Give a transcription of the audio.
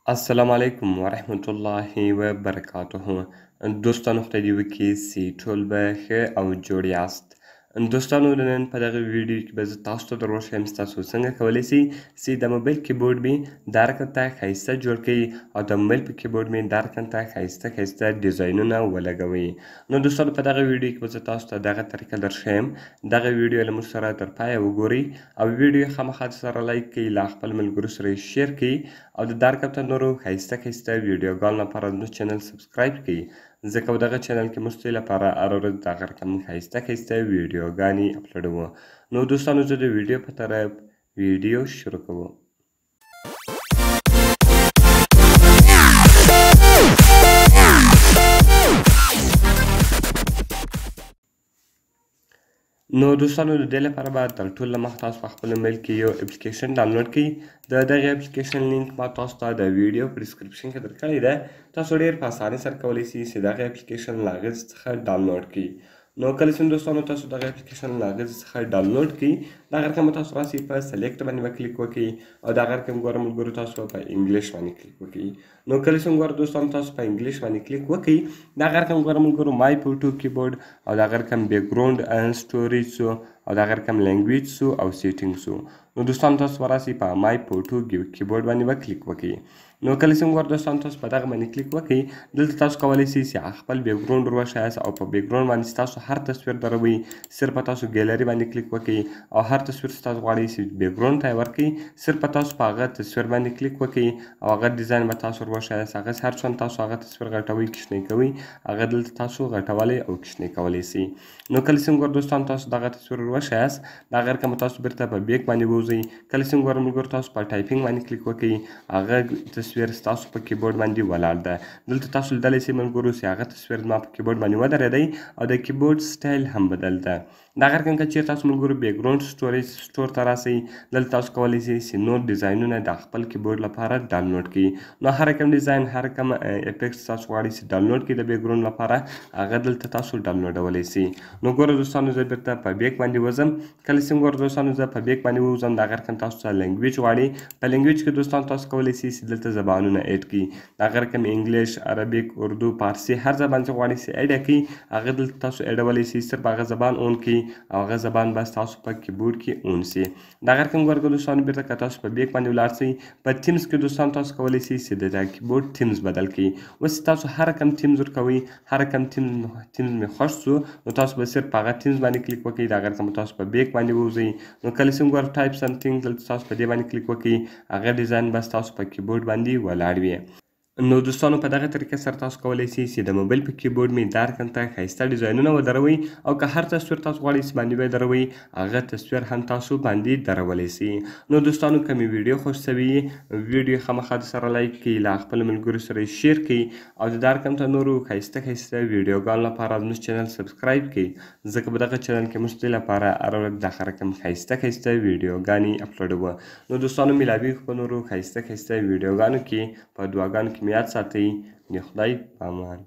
السلام علیکم ورحمت الله وبرکاته. دوستانو خدای دې وکړي چې ټول به ښه او جوړ یاست. دوستانو نن په دغه ویډیو کې به زه تاسو ته در وښیم چې تاسو څنګه کولی شئ چې د موبایل کیبورډ مې دا رقم ته ښایسته جوړ کړئ او د موبایل په کیبورډ مې دا رقم ته ښایسته ډیزاینونه ولګوئ. نو دوستانو په دغه ویډیو کې به زه تاسو ته دغه طریقه درښیم. دغه ویډیو له موږ سره تر پایه وګورئ او ویډیو یې خامخا سره لایک کړئ، له خپل ملګرو سره یې شیر کړئ او د دا رقم ته نورو ښایسته ویډیوګانو لپاره زموږ چینل سبسکرایب کړئ، ځکه په دغه چینل کې موږ ستاسو لپاره هره ورځ دغه رقم ښایسته ویډیوګانې اپلوډوو. نو دوستانو زه د ویډیو په طرف ویډیو شروع کوو. نو دوستانو د دې لپاره به تر ټولو مخکې تاسو په خپل موبایل کې یو اپلیکیشن ډاونلوډ کړئ. د دغه اپلیکیشن لینک ما تاسو ته د ویډیو په ډسکرپشن کې درکړی ده. تاسو ډېر په اسانۍ سره کولی شئ چې دغه اپلیکیشن له هغې څخه ډاونلوډ کړئ. نو کله چې دوستانو تاسو دغه اپلیکیشن له هغې څخه ډاونلوډ کړئ، دغه رقم به تاسو راسئ په سلیکټ باندې به کلیک وکړئ او دغه رقم ګوره ملګرو تاسو په انګلیش باندې کلیک وکړئ. نو کله چې ګوره دوستانو تاسو په انګلیش باندې کلیک وکړئ، دغه رقم ګوره ملګرو مای فوټو کیبورډ او دغه رقم بیکګراوند سټوریج سو او دغه رقم لینګویج سو او سیټینګ سو. نو دوستانو تاسو به راسئ په مای فوټو کیبورډ باندې به کلیک وکړئ. نو کله چې ګوره دوستانو تاسو په دغه باندې کلیک وکړئ، دلته تاسو کولی شئ چې خپل بیکګراوند ور وښایاست او په بیکګراوند باندې چې تاسو هر تصویر دروئ، صرف تاسو ګیلري باندې کلیک وکړئ او هر تصویر چې تاسو غواړئ چې بیکګراوند ته یې ورکړئ، صرف تاسو په هغه تصویر باندې کلیک وکړئ او هغه ډیزاین به تاسو ور وښایاست. هغسې هر څومره تاسو هغه تصویر غټوئ، کوچنی کوئ، هغه دلته تاسو غټولی او کوچنی کولی شئ. نو کله چې ګوره دوستانو تاسو دغه تصویر ور وښایاست، دغه رقم تاسو بیرته په بیک باندې ووځئ. کله چې ګوره ملګرو تاسو په ټایپینګ باندې کلیک وکړئ، هغه تصویر ستاسو په کیبورډ باندې ولاړ ده. دلته تاسو لیدلی شئ ملګرو چې هغه تصویر زما په کیبورډ باندې ودرېدی او د کیبورډ سټایل هم بدل ده. دغه رقم که چیرې تاسو ملګرو بیکګراوند سټوریج سټور ته راسئ، دلته تاسو کولی شئ چې نور ډیزاینونه د خپل کیبورډ لپاره ډاونلوډ کړئ. نو هر رقم ډیزاین، هر رقم افیکټس تاسو غواړئ چې ډاونلوډ کړئ د بیکګراوند لپاره، هغه دلته تاسو ډاونلوډولی شئ. نو ګوره دوستانو زه بیرته په بیک باندې وځم. کله چې ګوره دوستانو زه په بیک باندې ووځم، دغه رقم تاسو ته لینګویج غواړي. په لینګویج کې دوستانو تاسو کولی شئ چې دلته زبانونه اډ کړئ. دغه رقم انګلیش، عربیک، اردو، فارسي، هر زبان چې غواړئ چې اډ کړئ، هغه دلته تاسو اډولی شئ. صرف هغه زبان اون کړئ او هغه زبان بس تاسو په کیبورډ کې اون شي. دغه رقم ګوره دوستانو بیرته که تاسو په بیک باندې ولاړ شئ، په تیمز کې دوستانو تاسو کولی شئ چې د کیبورډ تیمز بدل کړئ. اوس تاسو هر رقم تیمز ورکوئ، هر رقم تیمز مې خوښ سو، نو تاسو به صرف په هغه تیمز باندې کلیک وکړئ. دغه رقم تاسو په بیک باندې ووځئ. نو کله چې ګوره ټایپ سمثینګ، دلته تاسو په دې باندې کلیک وکړئ، هغه ډیزاین بس تاسو په کیبورډ باندې ولاړ وي. نو دوستانو په دغه طریقه سره تاسو کولی شئ چې د موبایل په کیبورډ مې دا رقم ته ښایسته ډیزاینونه ودروئ او که هر تصویر تاسو غواړئ چې باندې به دروئ، هغه تصویر هم تاسو باندې درولی شئ. نو دوستانو که مې ویډیو خوښ شوي، ویډیو خامخا سره لایک کړئ، له خپلو ملګرو سره یې شیر کړئ او د دا رقم ته نورو ښایسته ویډیوګانو لپاره زموږ چینل سبسکرایب کړئ، ځکه په دغه چینل کې موږ ستاسو لپاره هره ورځ دغه رقم ښایسته ویډیوګانې اپلوډوو. نو دوستانو میلاویږو په نورو ښایسته ویډیوګانو کې. په دعاګانو کې مې یاد ساتئ. د خدای په امان.